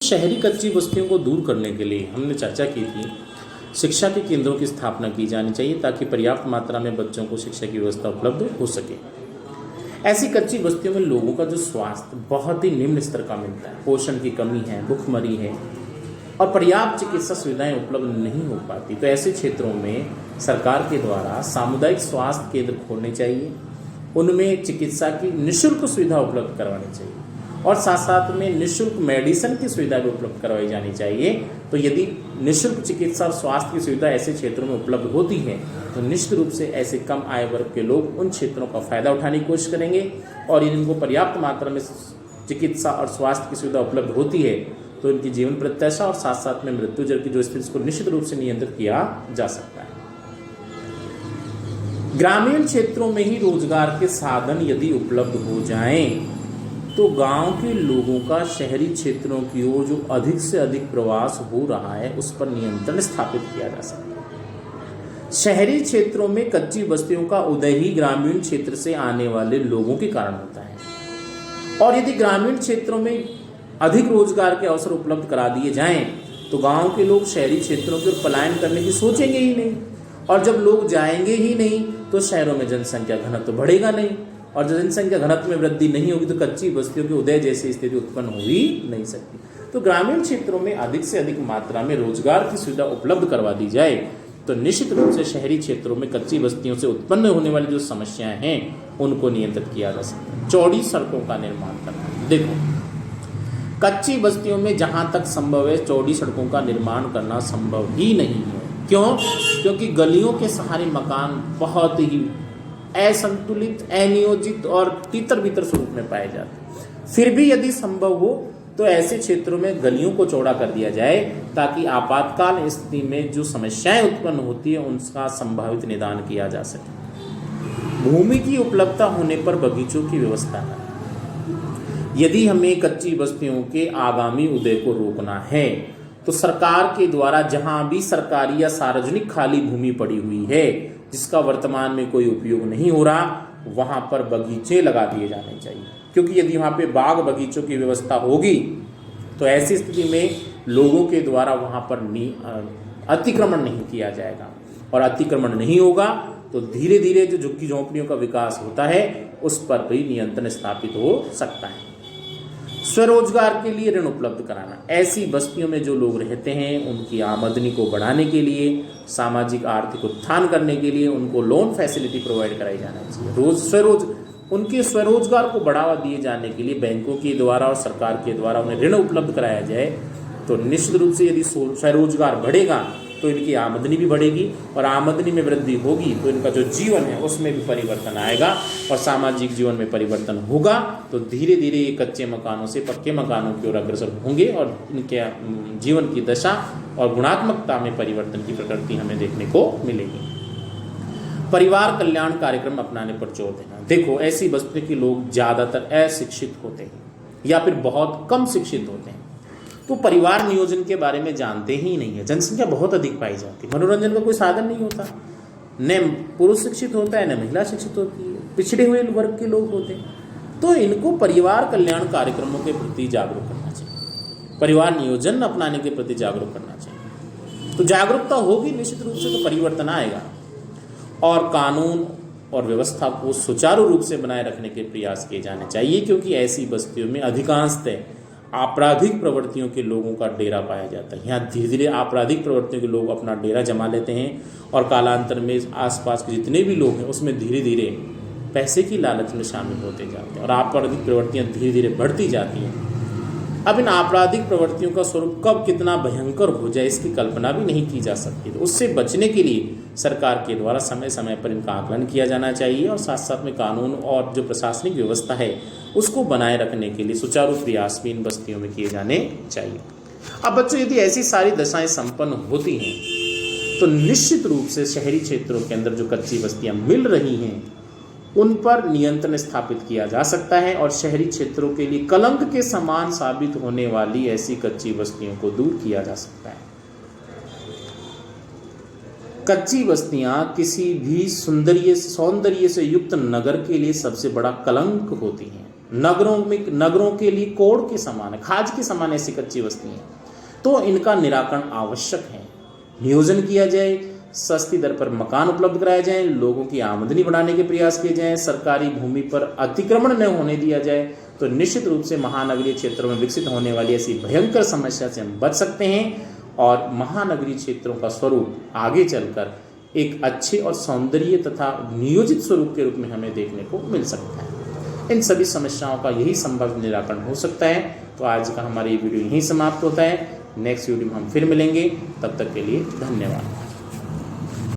शहरी कच्ची बस्तियों को दूर करने के लिए हमने चर्चा की थी, शिक्षा के केंद्रों की स्थापना की जानी चाहिए ताकि पर्याप्त मात्रा में बच्चों को शिक्षा की व्यवस्था उपलब्ध हो सके। ऐसी कच्ची बस्तियों में लोगों का जो स्वास्थ्य बहुत ही निम्न स्तर का मिलता है, पोषण की कमी है, भुखमरी है और पर्याप्त चिकित्सा सुविधाएं उपलब्ध नहीं हो पाती, तो ऐसे क्षेत्रों में सरकार के द्वारा सामुदायिक स्वास्थ्य केंद्र खोलने चाहिए, उनमें चिकित्सा की निःशुल्क सुविधा उपलब्ध करवानी चाहिए और साथ साथ में निःशुल्क मेडिसिन की सुविधा भी उपलब्ध करवाई जानी चाहिए। तो यदि निःशुल्क चिकित्सा और स्वास्थ्य की सुविधा ऐसे क्षेत्रों में उपलब्ध होती है तो निश्चित रूप से ऐसे कम आय वर्ग के लोग उन क्षेत्रों का फायदा उठाने की कोशिश करेंगे और यदि इनको पर्याप्त मात्रा में चिकित्सा और स्वास्थ्य की सुविधा उपलब्ध होती है तो इनकी जीवन प्रत्याशा और साथ साथ में मृत्यु दर की जो स्थिति को निश्चित रूप से नियंत्रित किया जा सकता है। ग्रामीण क्षेत्रों में ही रोजगार के साधन यदि उपलब्ध हो जाएं तो गांव के लोगों का शहरी क्षेत्रों की ओर जो अधिक से अधिक प्रवास हो रहा है उस पर नियंत्रण स्थापित किया जा सकता है। शहरी क्षेत्रों में कच्ची बस्तियों का उदय ही ग्रामीण क्षेत्र से आने वाले लोगों के कारण होता है और यदि ग्रामीण क्षेत्रों में अधिक रोजगार के अवसर उपलब्ध करा दिए जाएं तो गांव के लोग शहरी क्षेत्रों की ओर पलायन करने की सोचेंगे ही नहीं और जब लोग जाएंगे ही नहीं तो शहरों में जनसंख्या घनत्व तो बढ़ेगा नहीं और जनसंख्या घनत्व में वृद्धि नहीं होगी तो कच्ची बस्तियों के उदय जैसी स्थिति उत्पन्न हो ही नहीं सकती। तो ग्रामीण क्षेत्रों में अधिक से अधिक मात्रा में रोजगार की सुविधा उपलब्ध करवा दी जाए तो निश्चित रूप से शहरी क्षेत्रों में कच्ची बस्तियों से उत्पन्न होने वाली जो समस्याएं हैं उनको नियंत्रित किया जा सकता है। चौड़ी सड़कों का निर्माण करना, देखो कच्ची बस्तियों में जहां तक संभव है चौड़ी सड़कों का निर्माण करना संभव ही नहीं है। क्यों? क्योंकि गलियों के सहारे मकान बहुत ही असंतुलित, अनियोजित और तीतर बीतर स्वरूप में पाए जाते हैं। फिर भी यदि संभव हो तो ऐसे क्षेत्रों में गलियों को चौड़ा कर दिया जाए ताकि आपातकाल स्थिति में जो समस्याएं उत्पन्न होती है उनका संभावित निदान किया जा सके। भूमि की उपलब्धता होने पर बगीचों की व्यवस्था है। यदि हमें कच्ची बस्तियों के आगामी उदय को रोकना है तो सरकार के द्वारा जहां भी सरकारी या सार्वजनिक खाली भूमि पड़ी हुई है जिसका वर्तमान में कोई उपयोग नहीं हो रहा वहां पर बगीचे लगा दिए जाने चाहिए, क्योंकि यदि वहां पे बाग बगीचों की व्यवस्था होगी तो ऐसी स्थिति में लोगों के द्वारा वहां पर अतिक्रमण नहीं किया जाएगा और अतिक्रमण नहीं होगा तो धीरे धीरे जो झुग्गी झोंपड़ियों का विकास होता है उस पर भी नियंत्रण स्थापित हो सकता है। स्वरोजगार के लिए ऋण उपलब्ध कराना, ऐसी बस्तियों में जो लोग रहते हैं उनकी आमदनी को बढ़ाने के लिए, सामाजिक आर्थिक उत्थान करने के लिए उनको लोन फैसिलिटी प्रोवाइड कराई जाना चाहिए। उनके स्वरोजगार को बढ़ावा दिए जाने के लिए बैंकों के द्वारा और सरकार के द्वारा उन्हें ऋण उपलब्ध कराया जाए तो निश्चित रूप से यदि स्वरोजगार बढ़ेगा तो इनकी आमदनी भी बढ़ेगी और आमदनी में वृद्धि होगी तो इनका जो जीवन है उसमें भी परिवर्तन आएगा और सामाजिक जीवन में परिवर्तन होगा तो धीरे धीरे ये कच्चे मकानों से पक्के मकानों की ओर अग्रसर होंगे और इनके जीवन की दशा और गुणात्मकता में परिवर्तन की प्रकृति हमें देखने को मिलेगी। परिवार कल्याण कार्यक्रम अपनाने पर जोर देना, देखो ऐसी बस्ती के लोग ज्यादातर अशिक्षित होते हैं या फिर बहुत कम शिक्षित होते हैं तो परिवार नियोजन के बारे में जानते ही नहीं है। जनसंख्या बहुत अधिक पाई जाती है, मनोरंजन का कोई साधन नहीं होता, न पुरुष शिक्षित होता है न महिला शिक्षित होती है, पिछड़े हुए वर्ग के लोग होते हैं। तो इनको परिवार कल्याण कार्यक्रमों के प्रति जागरूक करना चाहिए, परिवार नियोजन अपनाने के प्रति जागरूक करना चाहिए। तो जागरूकता होगी निश्चित रूप से तो परिवर्तन आएगा और कानून और व्यवस्था को सुचारू रूप से बनाए रखने के प्रयास किए जाने चाहिए, क्योंकि ऐसी बस्तियों में अधिकांशतः आपराधिक प्रवृत्तियों के लोगों का डेरा पाया जाता है। यहाँ धीरे धीरे आपराधिक प्रवृत्तियों के लोग अपना डेरा जमा लेते हैं और कालांतर में आसपास के जितने भी लोग हैं उसमें धीरे धीरे पैसे की लालच में शामिल होते जाते हैं और आपराधिक प्रवृत्तियाँ धीरे धीरे बढ़ती जाती हैं। अब इन आपराधिक प्रवृत्तियों का स्वरूप कब कितना भयंकर हो जाए इसकी कल्पना भी नहीं की जा सकती। तो उससे बचने के लिए सरकार के द्वारा समय समय पर इनका आकलन किया जाना चाहिए और साथ साथ में कानून और जो प्रशासनिक व्यवस्था है उसको बनाए रखने के लिए सुचारू प्रयास भी इन बस्तियों में किए जाने चाहिए। अब बच्चों यदि ऐसी सारी दशाएं संपन्न होती हैं तो निश्चित रूप से शहरी क्षेत्रों के अंदर जो कच्ची बस्तियां मिल रही हैं उन पर नियंत्रण स्थापित किया जा सकता है और शहरी क्षेत्रों के लिए कलंक के समान साबित होने वाली ऐसी कच्ची बस्तियों को दूर किया जा सकता है। कच्ची बस्तियां किसी भी सौंदर्य से युक्त नगर के लिए सबसे बड़ा कलंक होती हैं। नगरों के लिए कोड़ के समान है, खाज के समान ऐसी कच्ची बस्तियाँ, तो इनका निराकरण आवश्यक है। नियोजन किया जाए, सस्ती दर पर मकान उपलब्ध कराए जाएं, लोगों की आमदनी बढ़ाने के प्रयास किए जाएं, सरकारी भूमि पर अतिक्रमण न होने दिया जाए, तो निश्चित रूप से महानगरीय क्षेत्रों में विकसित होने वाली ऐसी भयंकर समस्या से हम बच सकते हैं और महानगरीय क्षेत्रों का स्वरूप आगे चलकर एक अच्छे और सौंदर्य तथा नियोजित स्वरूप के रूप में हमें देखने को मिल सकता है। इन सभी समस्याओं का यही संभव निराकरण हो सकता है। तो आज का हमारा ये वीडियो यहीं समाप्त होता है। नेक्स्ट वीडियो में हम फिर मिलेंगे, तब तक के लिए धन्यवाद।